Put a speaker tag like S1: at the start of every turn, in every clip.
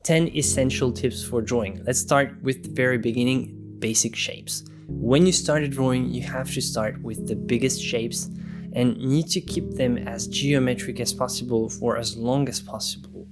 S1: 10 essential tips for drawing. Let's start with the very beginning, basic shapes. When you start a drawing, you have to start with the biggest shapes and need to keep them as geometric as possible for as long as possible.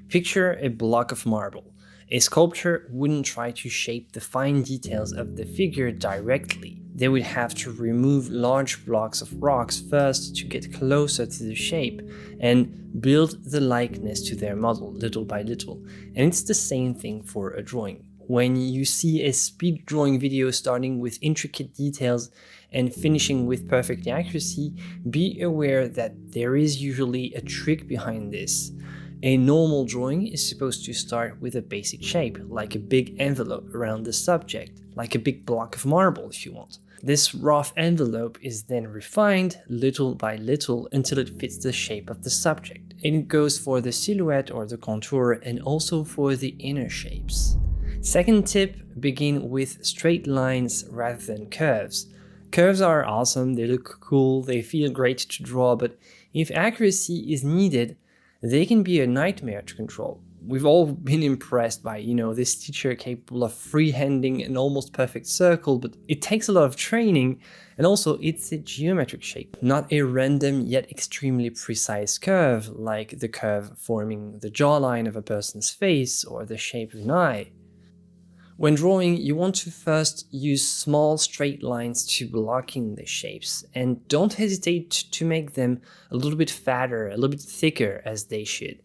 S1: Picture a block of marble. A sculptor wouldn't try to shape the fine details of the figure directly. They would have to remove large blocks of rocks first to get closer to the shape and build the likeness to their model little by little. And it's the same thing for a drawing. When you see a speed drawing video starting with intricate details and finishing with perfect accuracy, be aware that there is usually a trick behind this. A normal drawing is supposed to start with a basic shape, like a big envelope around the subject, like a big block of marble if you want. This rough envelope is then refined little by little until it fits the shape of the subject. And it goes for the silhouette or the contour and also for the inner shapes. Second tip, begin with straight lines rather than curves. Curves are awesome, they look cool, they feel great to draw, but if accuracy is needed, they can be a nightmare to control. We've all been impressed by, this teacher capable of freehanding an almost perfect circle, but it takes a lot of training, and also it's a geometric shape, not a random yet extremely precise curve, like the curve forming the jawline of a person's face or the shape of an eye. When drawing, you want to first use small straight lines to block in the shapes, and don't hesitate to make them a little bit fatter, a little bit thicker as they should,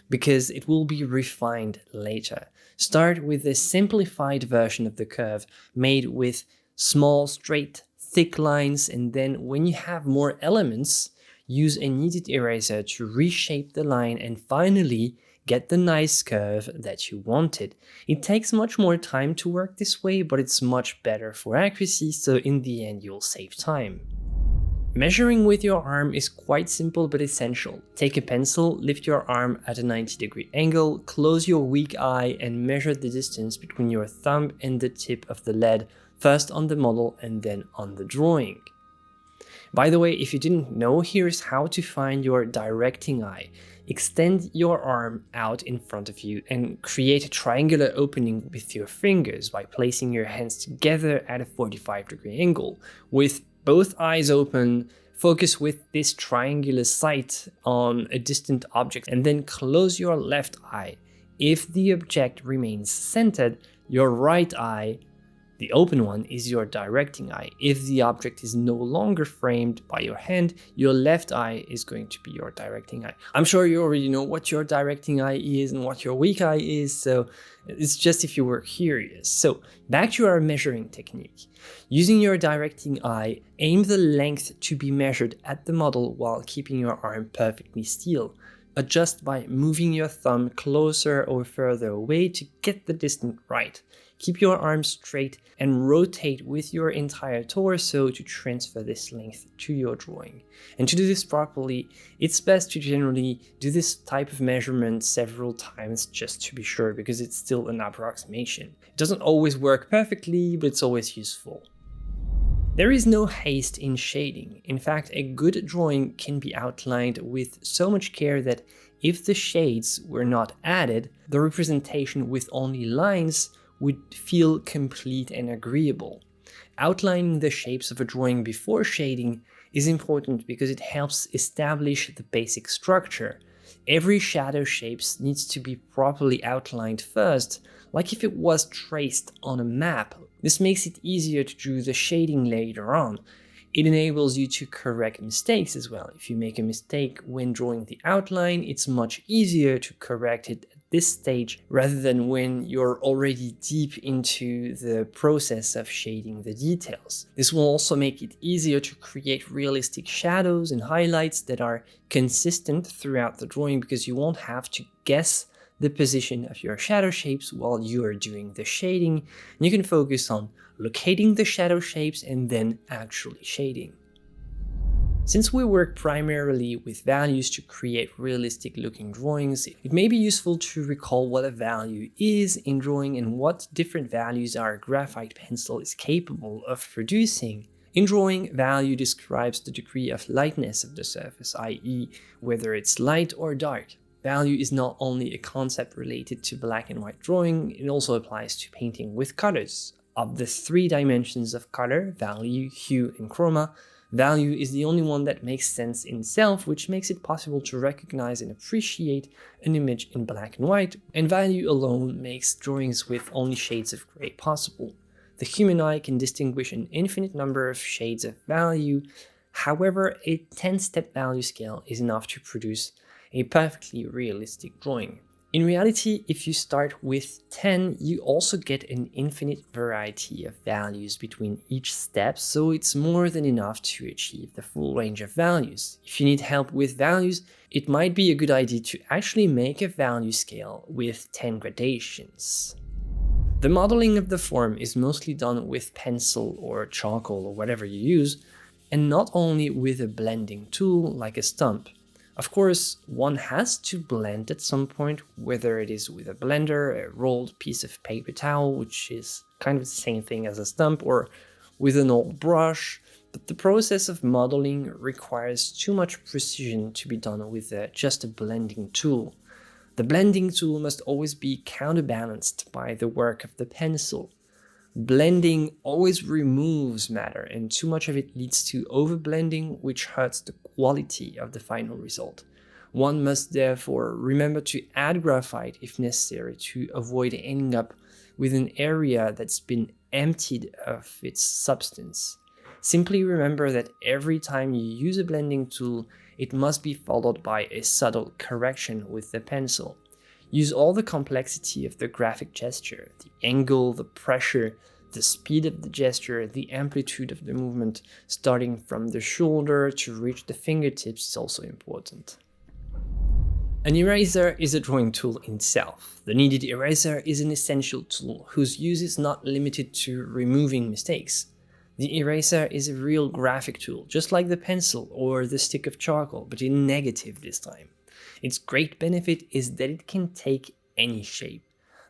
S1: because it will be refined later. Start with a simplified version of the curve made with small, straight, thick lines, and then when you have more elements, use a kneaded eraser to reshape the line and finally get the nice curve that you wanted. It takes much more time to work this way, but it's much better for accuracy, so in the end you'll save time. Measuring with your arm is quite simple but essential. Take a pencil, lift your arm at a 90-degree angle, close your weak eye and measure the distance between your thumb and the tip of the lead, first on the model and then on the drawing. By the way, if you didn't know, here's how to find your directing eye. Extend your arm out in front of you and create a triangular opening with your fingers by placing your hands together at a 45-degree angle. With both eyes open, focus with this triangular sight on a distant object and then close your left eye. If the object remains centered, your right eye, the open one, is your directing eye. If the object is no longer framed by your hand, your left eye is going to be your directing eye. I'm sure you already know what your directing eye is and what your weak eye is, so it's just if you were curious. So back to our measuring technique. Using your directing eye, aim the length to be measured at the model while keeping your arm perfectly still. Adjust by moving your thumb closer or further away to get the distance right. Keep your arm straight and rotate with your entire torso to transfer this length to your drawing. And to do this properly, it's best to generally do this type of measurement several times just to be sure, because it's still an approximation. It doesn't always work perfectly, but it's always useful. There is no haste in shading. In fact, a good drawing can be outlined with so much care that if the shades were not added, the representation with only lines would feel complete and agreeable. Outlining the shapes of a drawing before shading is important because it helps establish the basic structure. Every shadow shapes needs to be properly outlined first, like if it was traced on a map. This makes it easier to do the shading later on. It enables you to correct mistakes as well. If you make a mistake when drawing the outline, it's much easier to correct it at this stage rather than when you're already deep into the process of shading the details. This will also make it easier to create realistic shadows and highlights that are consistent throughout the drawing, because you won't have to guess the position of your shadow shapes while you are doing the shading, and you can focus on locating the shadow shapes and then actually shading. Since we work primarily with values to create realistic looking drawings, it may be useful to recall what a value is in drawing and what different values our graphite pencil is capable of producing. In drawing, value describes the degree of lightness of the surface, i.e. whether it's light or dark. value is not only a concept related to black and white drawing, it also applies to painting with colors. Of the three dimensions of color, value, hue, and chroma, value is the only one that makes sense in itself, which makes it possible to recognize and appreciate an image in black and white, and value alone makes drawings with only shades of gray possible. The human eye can distinguish an infinite number of shades of value. However, a 10-step value scale is enough to produce a perfectly realistic drawing. In reality, if you start with 10, you also get an infinite variety of values between each step, so it's more than enough to achieve the full range of values. If you need help with values, it might be a good idea to actually make a value scale with 10 gradations. The modeling of the form is mostly done with pencil or charcoal or whatever you use, and not only with a blending tool like a stump. Of course, one has to blend at some point, whether it is with a blender, a rolled piece of paper towel, which is kind of the same thing as a stump, or with an old brush, but the process of modeling requires too much precision to be done with just a blending tool. The blending tool must always be counterbalanced by the work of the pencil. Blending always removes matter, and too much of it leads to overblending, which hurts the quality of the final result. One must therefore remember to add graphite if necessary to avoid ending up with an area that's been emptied of its substance. Simply remember that every time you use a blending tool, it must be followed by a subtle correction with the pencil. Use all the complexity of the graphic gesture, the angle, the pressure, the speed of the gesture, the amplitude of the movement, starting from the shoulder to reach the fingertips is also important. An eraser is a drawing tool in itself. The kneaded eraser is an essential tool whose use is not limited to removing mistakes. The eraser is a real graphic tool, just like the pencil or the stick of charcoal, but in negative this time. Its great benefit is that it can take any shape.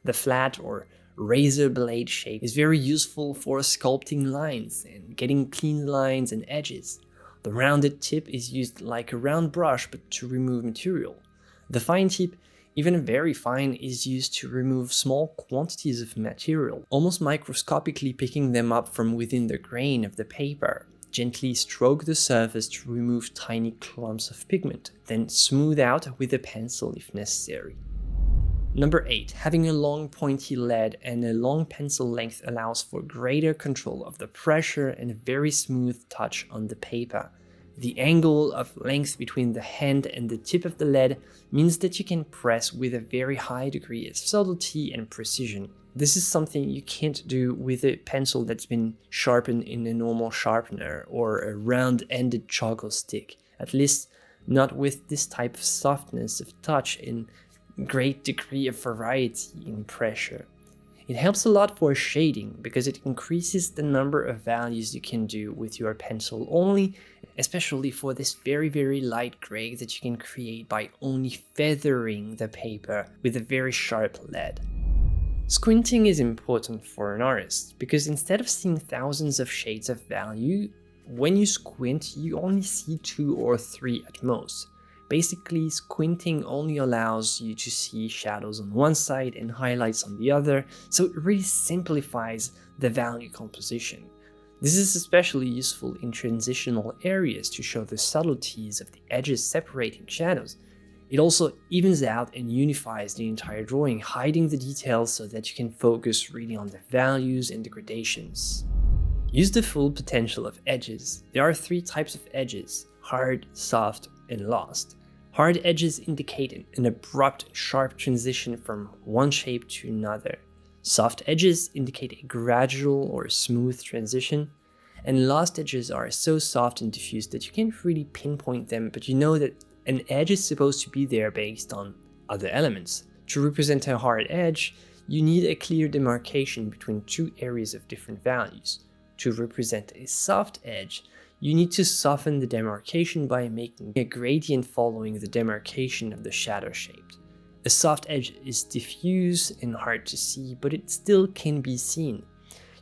S1: The flat or razor blade shape is very useful for sculpting lines and getting clean lines and edges. The rounded tip is used like a round brush but to remove material. The fine tip, even very fine, is used to remove small quantities of material, almost microscopically picking them up from within the grain of the paper. Gently stroke the surface to remove tiny clumps of pigment, then smooth out with a pencil if necessary. Number 8. Having a long pointy lead and a long pencil length allows for greater control of the pressure and a very smooth touch on the paper. The angle of length between the hand and the tip of the lead means that you can press with a very high degree of subtlety and precision. This is something you can't do with a pencil that's been sharpened in a normal sharpener or a round-ended charcoal stick, at least not with this type of softness of touch and great degree of variety in pressure. It helps a lot for shading because it increases the number of values you can do with your pencil only, especially for this very light gray that you can create by only feathering the paper with a very sharp lead. Squinting is important for an artist because instead of seeing thousands of shades of value, when you squint you only see 2 or 3 at most. Basically, squinting only allows you to see shadows on one side and highlights on the other, so it really simplifies the value composition. This is especially useful in transitional areas to show the subtleties of the edges separating shadows. It also evens out and unifies the entire drawing, hiding the details so that you can focus really on the values and the gradations. Use the full potential of edges. There are 3 types of edges: hard, soft, and lost. Hard edges indicate an abrupt, sharp transition from one shape to another. Soft edges indicate a gradual or smooth transition. And lost edges are so soft and diffuse that you can't really pinpoint them, but you know that an edge is supposed to be there based on other elements. To represent a hard edge, you need a clear demarcation between 2 areas of different values. To represent a soft edge, you need to soften the demarcation by making a gradient following the demarcation of the shadow shape. A soft edge is diffuse and hard to see, but it still can be seen.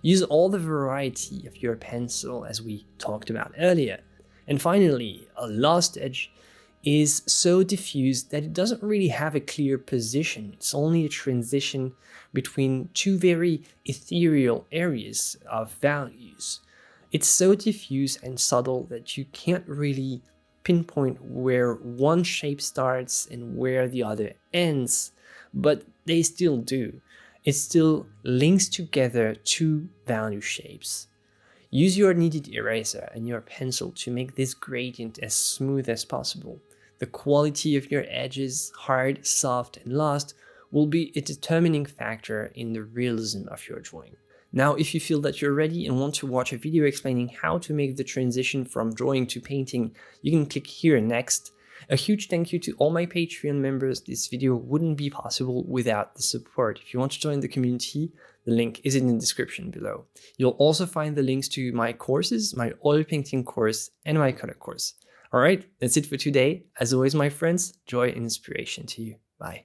S1: Use all the variety of your pencil as we talked about earlier. And finally, a lost edge is so diffuse that it doesn't really have a clear position. It's only a transition between two very ethereal areas of values. It's so diffuse and subtle that you can't really pinpoint where one shape starts and where the other ends, but they still do. It still links together two value shapes. Use your kneaded eraser and your pencil to make this gradient as smooth as possible. The quality of your edges, hard, soft, and lost, will be a determining factor in the realism of your drawing. Now, if you feel that you're ready and want to watch a video explaining how to make the transition from drawing to painting, you can click here next. A huge thank you to all my Patreon members. This video wouldn't be possible without the support. If you want to join the community, the link is in the description below. You'll also find the links to my courses, my oil painting course, and my color course. Alright, that's it for today. As always, my friends, joy and inspiration to you. Bye.